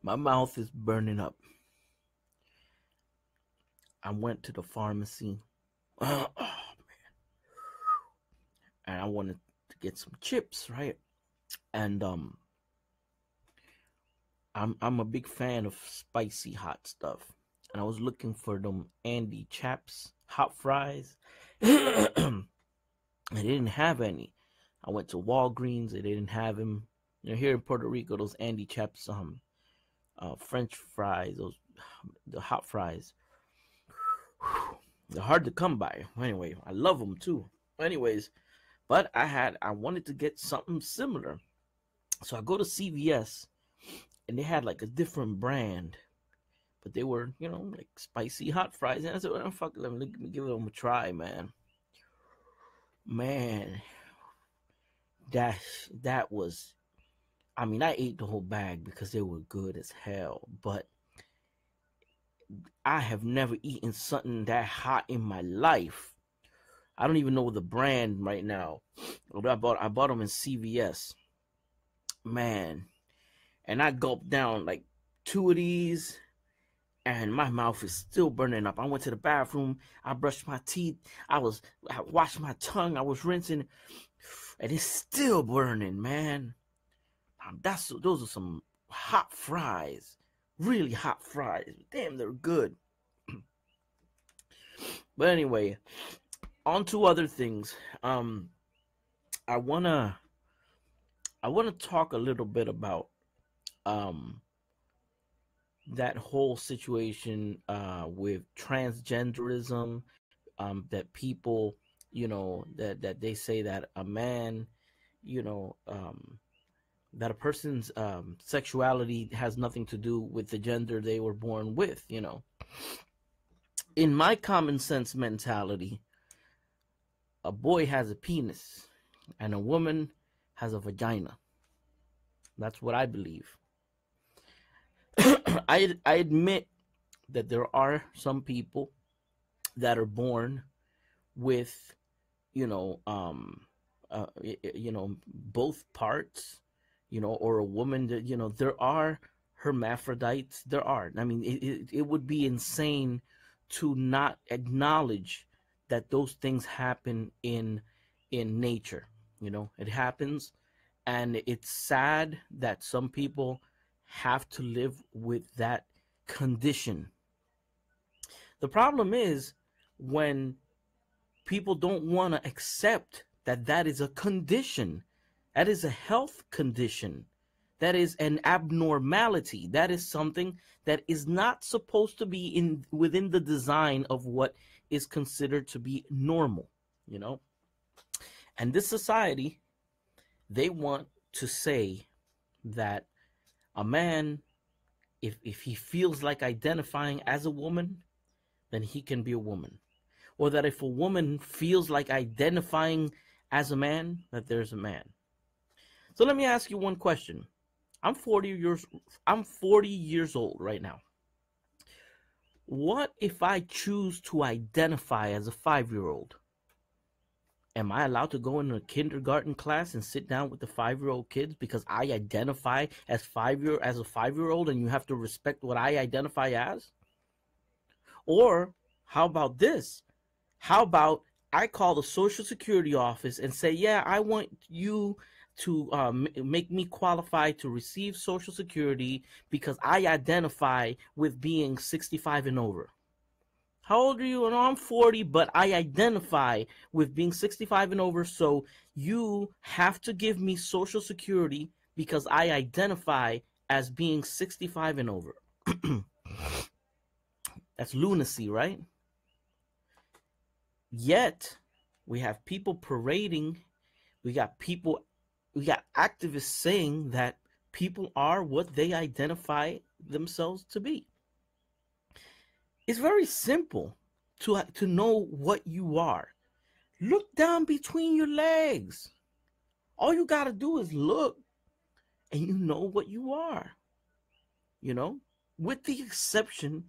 My mouth is burning up. I went to the pharmacy. And I wanted to get some chips, right? And I'm a big fan of spicy hot stuff. And I was looking for them Andy Chaps hot fries. I didn't have any. I went to Walgreens. They didn't have them. You know, here in Puerto Rico, those Andy Chaps, French fries, those the hot fries, they're hard to come by. Anyway, I love them too. Anyways, but I wanted to get something similar, so I go to CVS, and they had like a different brand, but they were, you know, like spicy hot fries. And I said, well, fuck, let me give them a try, man. Man, that was. I mean, I ate the whole bag because they were good as hell, but I have never eaten something that hot in my life. I don't even know the brand right now. I bought them in CVS. Man, and I gulped down like two of these, and my mouth is still burning up. I went to the bathroom. I brushed my teeth. I washed my tongue. I was rinsing, and it's still burning, man. Those are some hot fries, really hot fries. Damn, they're good. But anyway, on to other things. I wanna talk a little bit about that whole situation with transgenderism. That people, you know, that they say that a man, you know, that a person's sexuality has nothing to do with the gender they were born with. You know, in my common sense mentality, a boy has a penis and a woman has a vagina. That's what I believe. I admit that there are some people that are born with, you know, both parts, you know, or a woman that, you know, there are hermaphrodites. There are. I mean, it would be insane to not acknowledge that those things happen in nature. You know, it happens, and it's sad that some people have to live with that condition. The problem is when people don't want to accept that that is a condition, that is a health condition, that is an abnormality, that is something that is not supposed to be within the design of what is considered to be normal, you know. And this society, they want to say that a man, if he feels like identifying as a woman, then he can be a woman. Or that if a woman feels like identifying as a man, that there's a man. So let me ask you one question. I'm 40 years old right now. What if I choose to identify as a 5-year-old? Am I allowed to go in a kindergarten class and sit down with the 5-year-old kids because I identify as a 5-year-old, and you have to respect what I identify as? Or how about this? How about I call the Social Security office and say, yeah, I want you to make me qualify to receive Social Security because I identify with being 65 and over. How old are you? No, I'm 40, but I identify with being 65 and over, so you have to give me Social Security because I identify as being 65 and over. That's lunacy, right? Yet, we have people parading, we got activists saying that people are what they identify themselves to be. It's very simple to know what you are. Look down between your legs. All you got to do is look, and you know what you are. You know, with the exception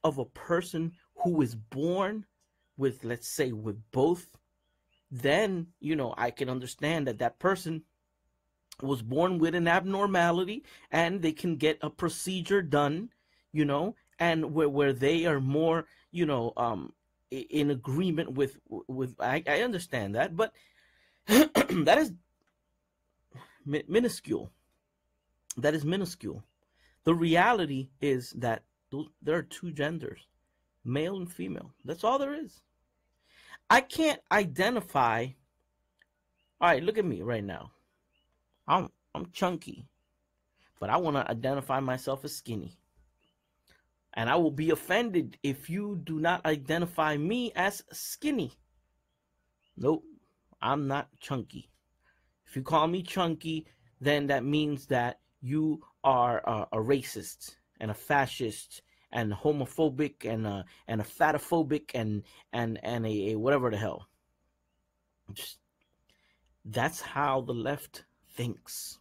of a person who is born with, let's say, with both, then, you know, I can understand that person was born with an abnormality, and they can get a procedure done, and where they are more, in agreement with I understand that, but that is minuscule. That is minuscule. The reality is that there are two genders, male and female. That's all there is. I can't identify. All right, look at me right now. I'm chunky, but I want to identify myself as skinny. And I will be offended if you do not identify me as skinny. Nope, I'm not chunky. If you call me chunky, then that means that you are a racist and a fascist and homophobic and a fatophobic and a whatever the hell. Just, that's how the left thinks.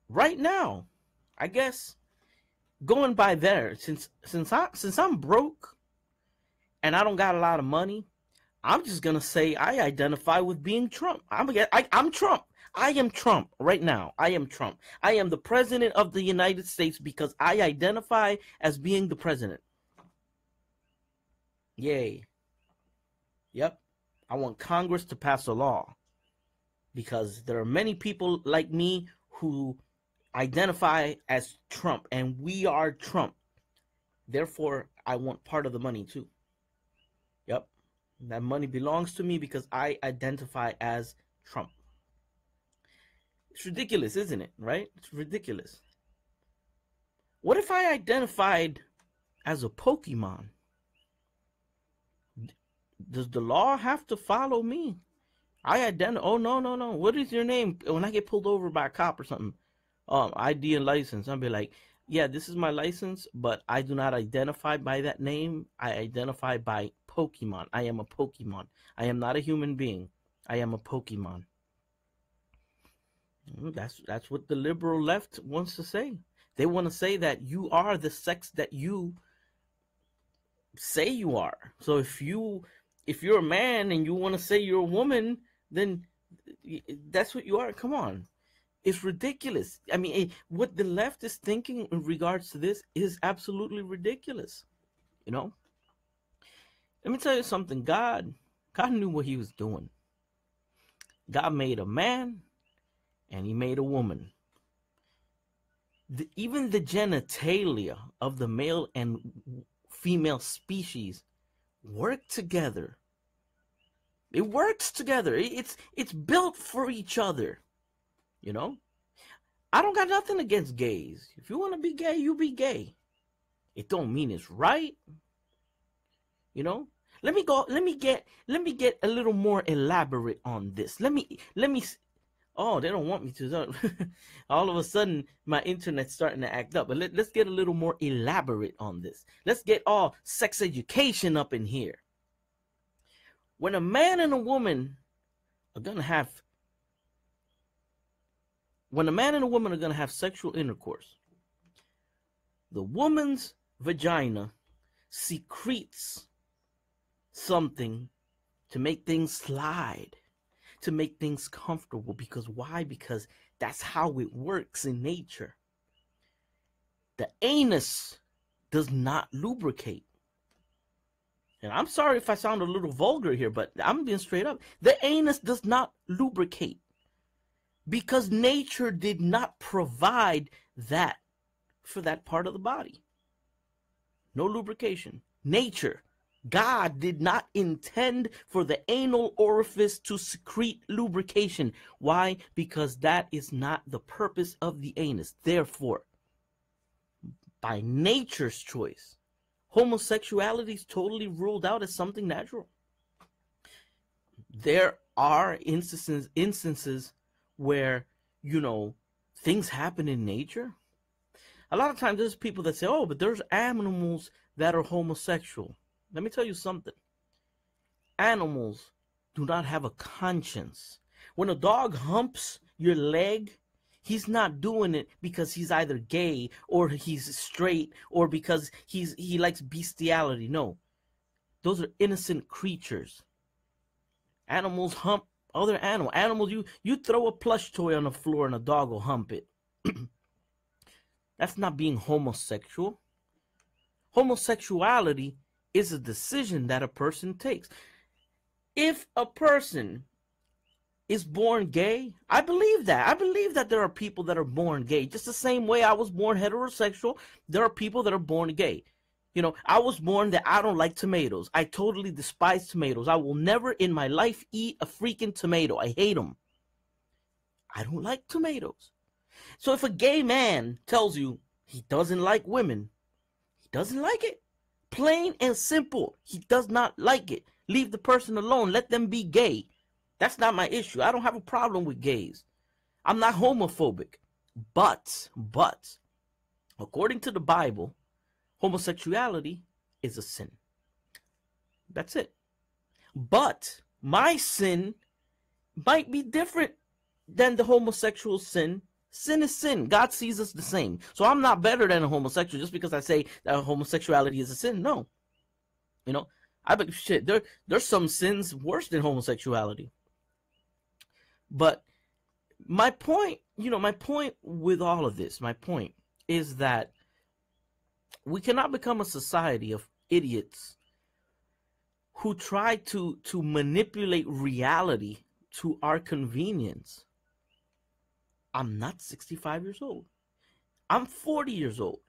Right now, I guess, going by there, since I'm broke and I don't got a lot of money, I'm just gonna say I identify with being Trump. I'm Trump. I am Trump right now. I am Trump. I am the president of the United States because I identify as being the president. Yay. Yep. I want Congress to pass a law because there are many people like me who identify as Trump, and we are Trump. Therefore, I want part of the money too. Yep. That money belongs to me because I identify as Trump. It's ridiculous, isn't it? Right? It's ridiculous. What if I identified as a Pokemon? Does the law have to follow me? Oh, no. What is your name? When I get pulled over by a cop or something, ID and license, I'll be like, yeah, this is my license, but I do not identify by that name. I identify by Pokemon. I am a Pokemon. I am not a human being. I am a Pokemon. That's what the liberal left wants to say. They want to say that you are the sex that you say you are. So if you're a man and you want to say you're a woman, then that's what you are. Come on. It's ridiculous. I mean, what the left is thinking in regards to this is absolutely ridiculous. Let me tell you something. God knew what he was doing. God made a man and he made a woman. Even the genitalia of the male and female species work together. It works together. It's built for each other. I don't got nothing against gays. If you want to be gay, you be gay. It don't mean it's right. Let me get a little more elaborate on this. Let me oh, they don't want me to. All of a sudden my internet's starting to act up. But let's get a little more elaborate on this. Let's get all sex education up in here. When a man and a woman are going to have sexual intercourse, the woman's vagina secretes something to make things slide, to make things comfortable. Because why? Because that's how it works in nature. The anus does not lubricate. And I'm sorry if I sound a little vulgar here, but I'm being straight up. The anus does not lubricate because nature did not provide that for that part of the body. No lubrication. Nature, God did not intend for the anal orifice to secrete lubrication. Why? Because that is not the purpose of the anus. Therefore, by nature's choice, homosexuality is totally ruled out as something natural. There are instances where, things happen in nature. A lot of times there's people that say, oh, but there's animals that are homosexual. Let me tell you something. Animals do not have a conscience. When a dog humps your leg, he's not doing it because he's either gay or he's straight or because he likes bestiality. No. Those are innocent creatures. Animals hump Other animals, you throw a plush toy on the floor and a dog will hump it. That's not being homosexual. Homosexuality is a decision that a person takes. If a person is born gay, I believe that. I believe that there are people that are born gay. Just the same way I was born heterosexual, there are people that are born gay. You know, I was born that I don't like tomatoes. I totally despise tomatoes. I will never in my life eat a freaking tomato. I hate them. I don't like tomatoes. So if a gay man tells you he doesn't like women, he doesn't like it. Plain and simple. He does not like it. Leave the person alone. Let them be gay. That's not my issue. I don't have a problem with gays. I'm not homophobic. But, according to the Bible, homosexuality is a sin. That's it. But my sin might be different than the homosexual sin. Sin is sin. God sees us the same. So I'm not better than a homosexual just because I say that homosexuality is a sin. No. You know, shit, there's some sins worse than homosexuality. But my point, my point with all of this, my point is that we cannot become a society of idiots who try to manipulate reality to our convenience. I'm not 65 years old. I'm 40 years old.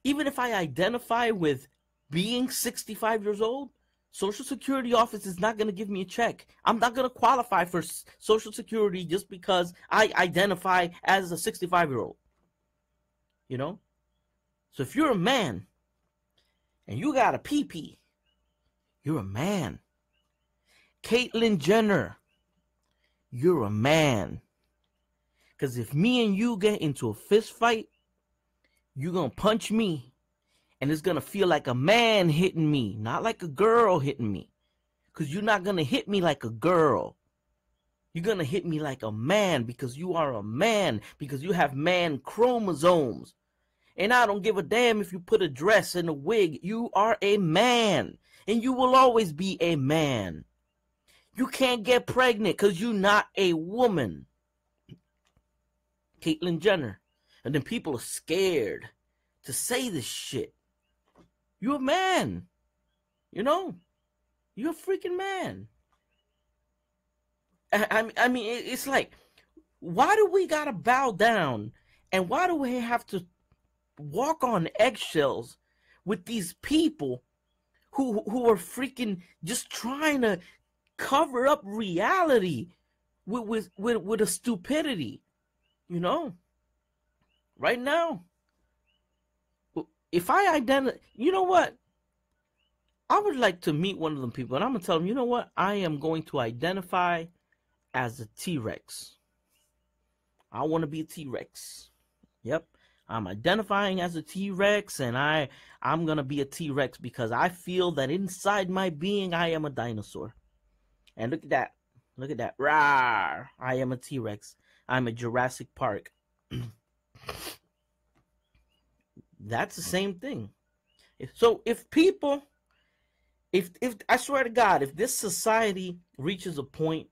Even if I identify with being 65 years old, Social Security office is not going to give me a check. I'm not going to qualify for Social Security just because I identify as a 65-year-old. You know? So if you're a man and you got a pee-pee, you're a man. Caitlyn Jenner, you're a man. Because if me and you get into a fist fight, you're going to punch me. And it's going to feel like a man hitting me, not like a girl hitting me. Because you're not going to hit me like a girl. You're going to hit me like a man because you are a man. Because you have man chromosomes. And I don't give a damn if you put a dress and a wig. You are a man. And you will always be a man. You can't get pregnant because you're not a woman. Caitlyn Jenner. And then people are scared to say this shit. You're a man. You know? You're a freaking man. I mean, it's like, why do we gotta bow down? And why do we have to walk on eggshells with these people who are freaking just trying to cover up reality with a stupidity? You know, right now, if I you know what? I would like to meet one of them people, and I'm going to tell them, you know what? I am going to identify as a T-Rex. I want to be a T-Rex. Yep. I'm identifying as a T-Rex, and I'm going to be a T-Rex because I feel that inside my being, I am a dinosaur. And look at that. Look at that. Rawr. I am a T-Rex. I'm a Jurassic Park. That's the same thing. So if people, if I swear to God, if this society reaches a point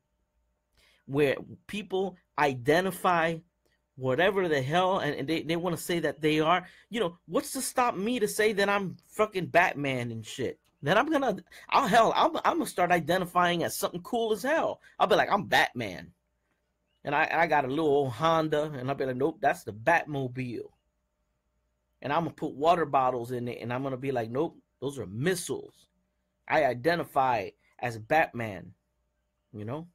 where people identify whatever the hell and they want to say that they are, you know, what's to stop me to say that I'm fucking Batman and shit? Then I'm gonna start identifying as something cool as hell. I'll be like, I'm Batman. And I got a little old Honda, and I'll be like, nope, that's the Batmobile. And I'm going to put water bottles in it, and I'm going to be like, nope, those are missiles. I identify as Batman, you know?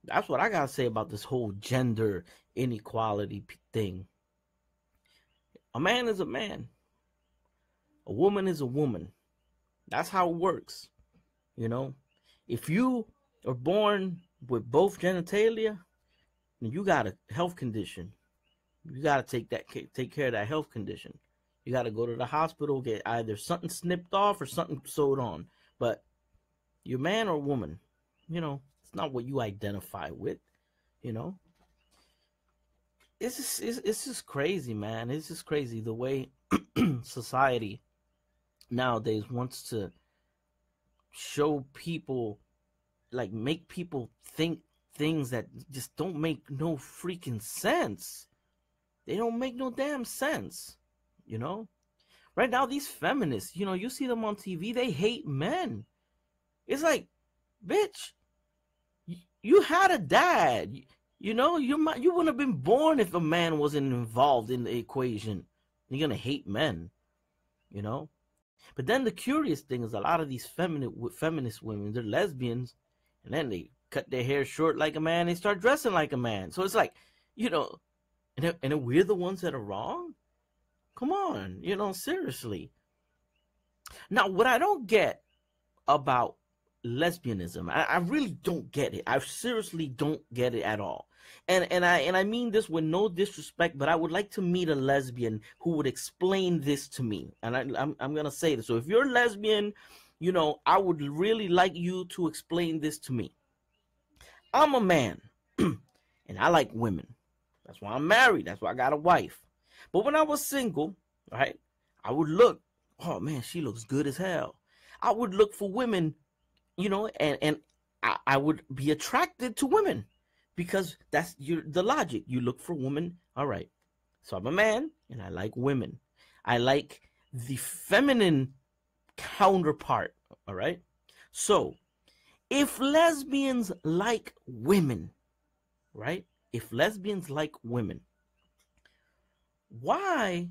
That's what I got to say about this whole gender inequality thing. A man is a man. A woman is a woman. That's how it works, you know? If you are born with both genitalia, and you got a health condition, you got to take care of that health condition. You got to go to the hospital, get either something snipped off or something sewed on. But you're man or woman, you know, it's not what you identify with, you know. It's just crazy, man. It's just crazy the way society nowadays wants to show people like make people think things that just don't make no freaking sense. They don't make no damn sense, you know? Right now, these feminists, you see them on TV, they hate men. It's like, bitch, you had a dad. You wouldn't have been born if a man wasn't involved in the equation. You're gonna hate men, you know. But then the curious thing is, a lot of these feminist women, they're lesbians, and then they cut their hair short like a man. They start dressing like a man. So it's like, and we're the ones that are wrong. Come on, seriously. Now, what I don't get about lesbianism, I really don't get it. I seriously don't get it at all. And I mean this with no disrespect, but I would like to meet a lesbian who would explain this to me. And I'm gonna say this. So if you're a lesbian, I would really like you to explain this to me. I'm a man, and I like women. That's why I'm married. That's why I got a wife. But when I was single, right, I would look, oh man, she looks good as hell. I would look for women, and I would be attracted to women because that's the logic. You look for women. All right. So I'm a man and I like women. I like the feminine counterpart. All right. So if lesbians like women, right? If lesbians like women, why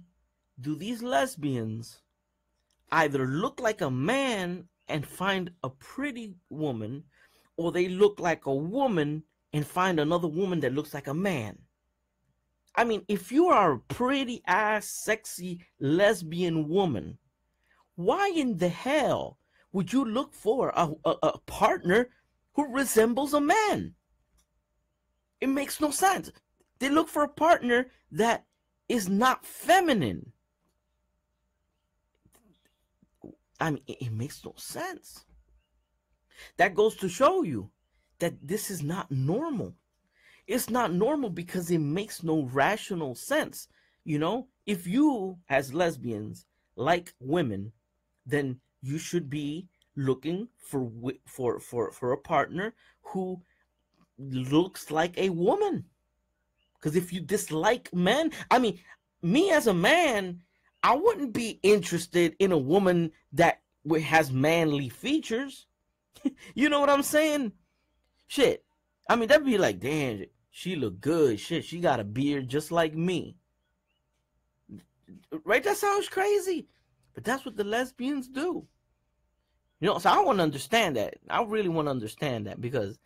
do these lesbians either look like a man and find a pretty woman, or they look like a woman and find another woman that looks like a man? I mean, if you are a pretty ass, sexy lesbian woman, why in the hell would you look for a partner who resembles a man? It makes no sense. They look for a partner that is not feminine. I mean, it makes no sense. That goes to show you that this is not normal. It's not normal because it makes no rational sense. If you as lesbians like women, then you should be looking for a partner who looks like a woman. Because if you dislike men, I mean, me as a man, I wouldn't be interested in a woman that has manly features. You know what I'm saying? Shit. I mean, that'd be like, damn, she look good. Shit, she got a beard just like me. Right? That sounds crazy. But that's what the lesbians do. So I want to understand that. I really want to understand that because,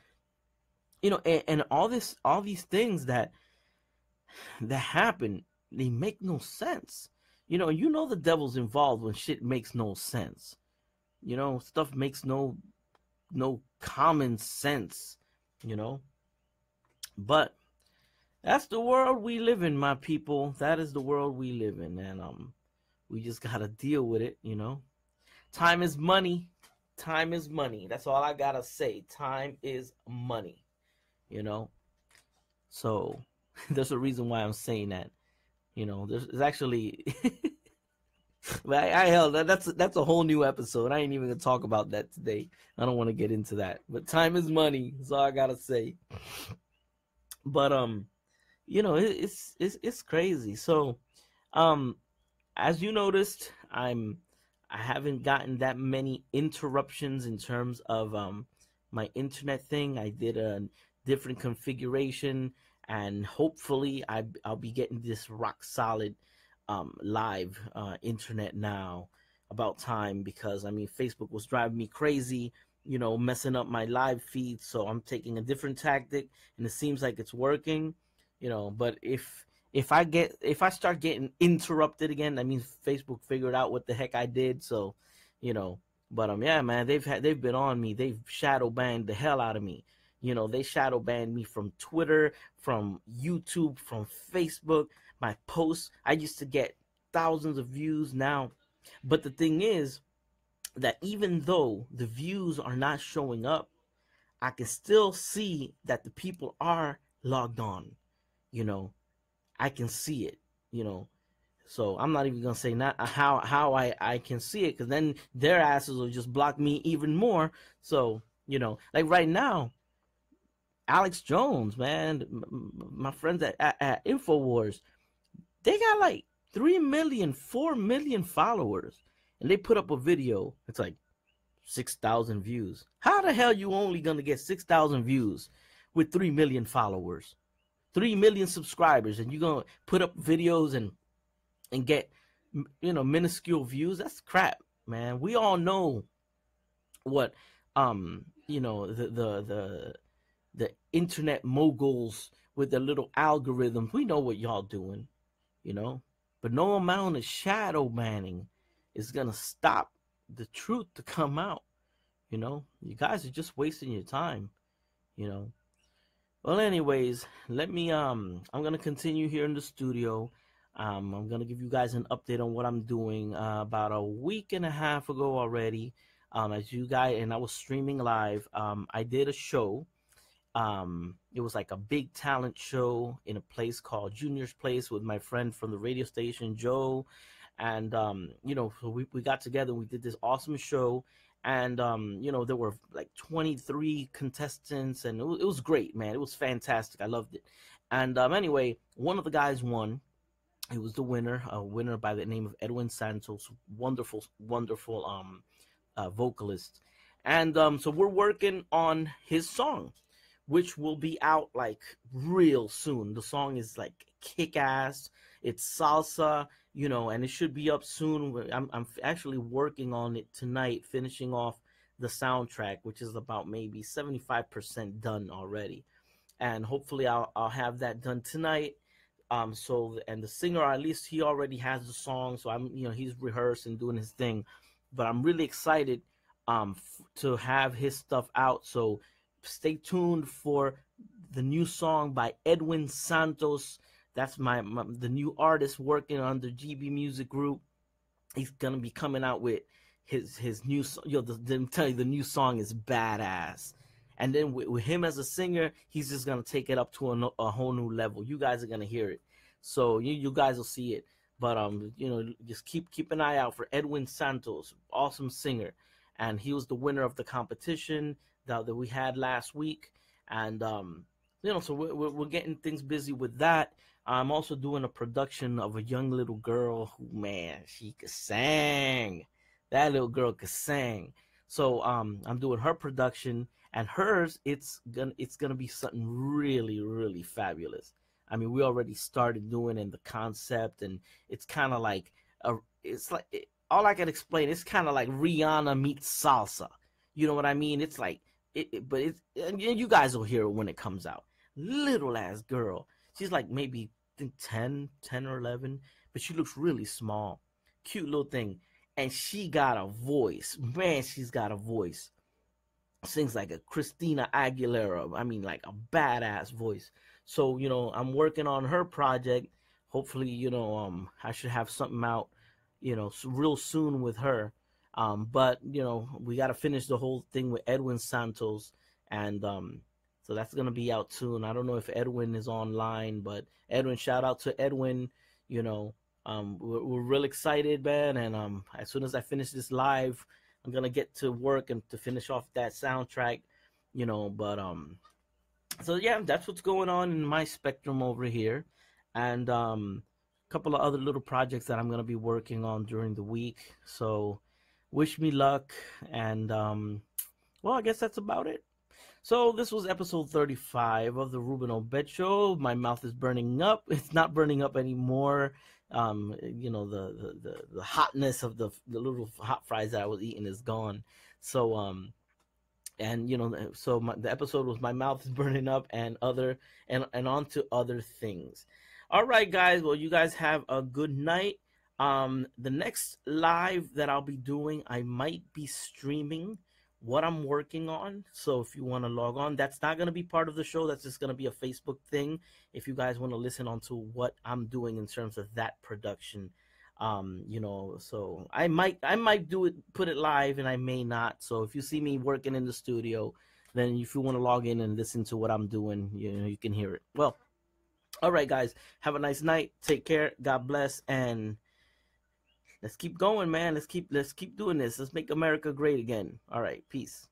and all these things that happen, they make no sense. The devil's involved when shit makes no sense. Stuff makes no common sense, But that's the world we live in, my people. That is the world we live in, and we just gotta deal with it, Time is money. Time is money. That's all I gotta say. Time is money, So there's a reason why I'm saying that. There's actually but that's a whole new episode. I ain't even gonna talk about that today. I don't want to get into that. But time is money. That's all I gotta say. But it's crazy. So as you noticed, I haven't gotten that many interruptions in terms of my internet thing. I did a different configuration, and hopefully I'll be getting this rock solid live internet now. About time, because I mean Facebook was driving me crazy, messing up my live feed. So I'm taking a different tactic, and it seems like it's working. But if I start getting interrupted again, that means Facebook figured out what the heck I did. So, but yeah, man, they've been on me. They've shadow banned the hell out of me. They shadow banned me from Twitter, from YouTube, from Facebook. My posts, I used to get thousands of views now. But the thing is that even though the views are not showing up, I can still see that the people are logged on. I can see it, So I'm not even gonna say not how I can see it, because then their asses will just block me even more. So Like right now, Alex Jones, man, my friends at Infowars, they got like 3 million, 4 million followers, and they put up a video. It's like 6,000 views. How the hell you only gonna get 6,000 views with 3 million followers, 3 million subscribers, and you gonna put up videos and get minuscule views? That's crap, man. We all know what the internet moguls with their little algorithms. We know what y'all doing, you know. But no amount of shadow banning is gonna stop the truth to come out. You guys are just wasting your time. You know. Well, anyways, let me. I'm gonna continue here in the studio. I'm gonna give you guys an update on what I'm doing. About a week and a half ago already, as you guys, and I was streaming live. I did a show. It was like a big talent show in a place called Junior's Place with my friend from the radio station, Joe. And so we got together and we did this awesome show. And there were like 23 contestants, and it was great, man. It was fantastic. I loved it. And anyway, one of the guys won. He was the winner, a winner by the name of Edwin Santos. Wonderful, wonderful vocalist. And so we're working on his song, which will be out like real soon. The song is like kick ass. It's salsa, and it should be up soon. I'm actually working on it tonight, finishing off the soundtrack, which is about maybe 75% done already. And hopefully I'll have that done tonight. And the singer, or at least he already has the song, so he's rehearsed and doing his thing. But I'm really excited to have his stuff out. So stay tuned for the new song by Edwin Santos. That's the new artist working on the GB Music Group. He's gonna be coming out with his new song. I'm telling you, the new song is badass. And then with him as a singer, he's just gonna take it up to a whole new level. You guys are gonna hear it, so you guys will see it. But just keep an eye out for Edwin Santos, awesome singer, and he was the winner of the competition that we had last week. And so we're getting things busy with that. I'm also doing a production of a young little girl who, man, she could sing. That little girl could sing. So I'm doing her production, and hers, it's gonna be something really, really fabulous. I mean, we already started doing in the concept, and it's kind of like all I can explain. It's kind of like Rihanna meets salsa. You know what I mean? It's like but and you guys will hear it when it comes out. Little ass girl. She's like maybe 10 or 11, but she looks really small. Cute little thing. And she got a voice. Man, she's got a voice. Sings like a Christina Aguilera. I mean, like a badass voice. So, I'm working on her project. Hopefully, I should have something out, real soon with her. But we got to finish the whole thing with Edwin Santos, and so that's gonna be out soon. I don't know if Edwin is online, but Edwin, shout out to Edwin. We're real excited, man, and as soon as I finish this live, I'm gonna get to work and to finish off that soundtrack. But so yeah, that's what's going on in my spectrum over here, and a couple of other little projects that I'm gonna be working on during the week. So wish me luck, and well, I guess that's about it. So this was episode 35 of the Ruben Obed Show. My mouth is burning up. It's not burning up anymore. The hotness of the little hot fries that I was eating is gone. So the episode was my mouth is burning up and on to other things. All right, guys. Well, you guys have a good night. The next live that I'll be doing, I might be streaming what I'm working on. So if you want to log on, that's not going to be part of the show. That's just going to be a Facebook thing. If you guys want to listen on to what I'm doing in terms of that production, so I might do it, put it live, and I may not. So if you see me working in the studio, then if you want to log in and listen to what I'm doing, you can hear it. Well, all right, guys, have a nice night. Take care. God bless. And let's keep going, man. Let's keep doing this. Let's make America great again. All right. Peace.